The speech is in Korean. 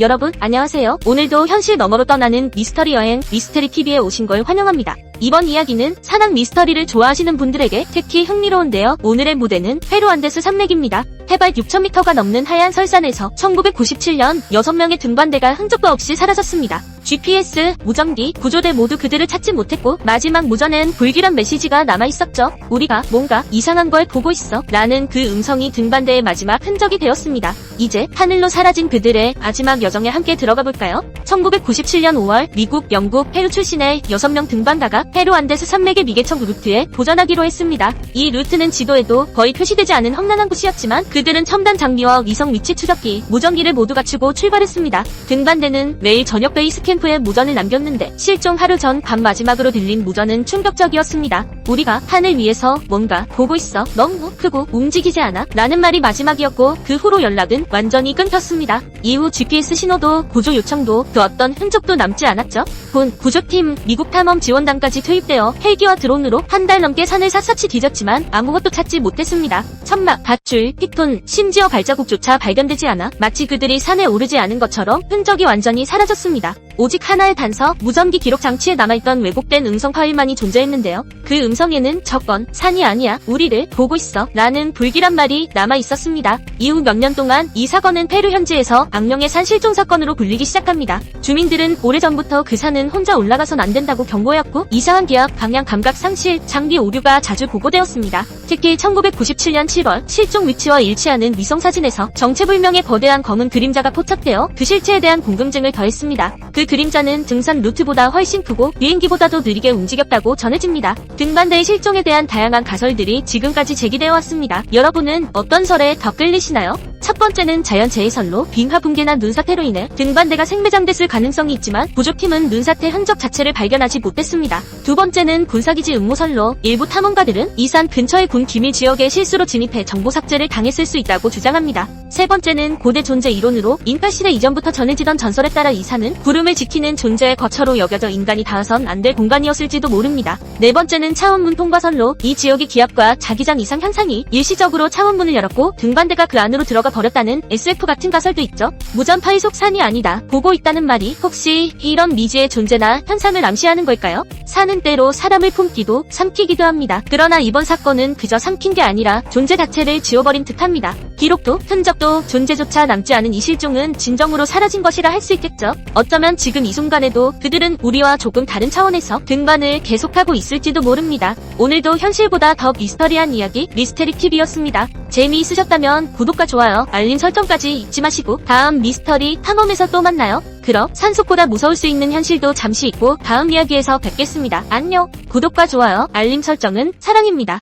여러분 안녕하세요. 오늘도 현실 너머로 떠나는 미스터리 여행 미스테리TV에 오신 걸 환영합니다. 이번 이야기는 산악 미스터리를 좋아하시는 분들에게 특히 흥미로운데요. 오늘의 무대는 페루 안데스 산맥입니다. 해발 6,000m가 넘는 하얀 설산에서 1997년 6명의 등반대가 흔적도 없이 사라졌습니다. GPS, 무전기, 구조대 모두 그들을 찾지 못했고 마지막 무전엔 불길한 메시지가 남아있었죠. 우리가 뭔가 이상한 걸 보고 있어 라는 그 음성이 등반대의 마지막 흔적이 되었습니다. 이제 하늘로 사라진 그들의 마지막 여정에 함께 들어가 볼까요? 1997년 5월 미국, 영국, 페루 출신의 6명 등반가가 페루 안데스 산맥의 미개척 루트에 도전하기로 했습니다. 이 루트는 지도에도 거의 표시되지 않은 험난한 곳이었지만 그들은 첨단 장비와 위성 위치 추적기, 무전기를 모두 갖추고 출발했습니다. 등반대는 매일 저녁 베이스 캠프에 무전을 남겼는데 실종 하루 전 밤 마지막으로 들린 무전은 충격적이었습니다. 우리가 하늘 위에서 뭔가 보고 있어. 너무 크고 움직이지 않아? 라는 말이 마지막이었고 그 후로 연락은 완전히 끊겼습니다. 이후 GPS 신호도 구조 요청도 그 어떤 흔적도 남지 않았죠. 본 구조팀, 미국 탐험 지원단까지 투입되어 헬기와 드론으로 한 달 넘게 산을 샅샅이 뒤졌지만 아무것도 찾지 못했습니다. 천막, 밧줄, 피톤, 심지어 발자국조차 발견되지 않아 마치 그들이 산에 오르지 않은 것처럼 흔적이 완전히 사라졌습니다. 오직 하나의 단서, 무전기 기록 장치에 남아있던 왜곡된 음성 파일만이 존재했는데요. 그 음성에는 저건 산이 아니야, 우리를 보고 있어 라는 불길한 말이 남아있었습니다. 이후 몇 년 동안 이 사건은 페루 현지에서 악명의 산 실종 사건으로 불리기 시작합니다. 주민들은 오래전부터 그 산은 혼자 올라가선 안 된다고 경고했고 이상한 기압, 방향 감각 상실, 장비 오류가 자주 보고되었습니다. 특히 1997년 7월 실종 위치와 일치하는 위성사진에서 정체불명의 거대한 검은 그림자가 포착되어 그 실체에 대한 궁금증을 더했습니다. 그 그림자는 등산 루트보다 훨씬 크고 비행기보다도 느리게 움직였다고 전해집니다. 등반대의 실종에 대한 다양한 가설들이 지금까지 제기되어 왔습니다. 여러분은 어떤 설에 더 끌리시나요? 첫 번째는 자연재해설로 빙하 붕괴나 눈사태로 인해 등반대가 생매장됐을 가능성이 있지만 구조팀은 눈사태 흔적 자체를 발견하지 못했습니다. 두 번째는 군사기지 음모설로 일부 탐험가들은 이 산 근처의 군 기밀 지역에 실수로 진입해 정보 삭제를 당했을 수 있다고 주장합니다. 세 번째는 고대 존재 이론으로 인파시대 이전부터 전해지던 전설에 따라 이 산은 구름을 지키는 존재의 거처로 여겨져 인간이 닿아선 안 될 공간이었을지도 모릅니다. 네 번째는 차원문 통과설로 이 지역의 기압과 자기장 이상 현상이 일시적으로 차원문을 열었고 등반대가 그 안으로 들어가 버렸다는 SF 같은 가설도 있죠. 무전 파일 속 산이 아니다, 보고 있다는 말이 혹시 이런 미지의 존재나 현상을 암시하는 걸까요? 산은 때로 사람을 품기도 삼키기도 합니다. 그러나 이번 사건은 그저 삼킨 게 아니라 존재 자체를 지워버린 듯합니다. 기록도 흔적도 존재조차 남지 않은 이 실종은 진정으로 사라진 것이라 할 수 있겠죠. 어쩌면 지금 이 순간에도 그들은 우리와 조금 다른 차원에서 등반을 계속하고 있을지도 모릅니다. 오늘도 현실보다 더 미스터리한 이야기 미스테리TV였습니다. 재미있으셨다면 구독과 좋아요, 알림 설정까지 잊지 마시고 다음 미스터리 탐험에서 또 만나요. 그럼 산속보다 무서울 수 있는 현실도 잠시 잊고 다음 이야기에서 뵙겠습니다. 안녕. 구독과 좋아요, 알림 설정은 사랑입니다.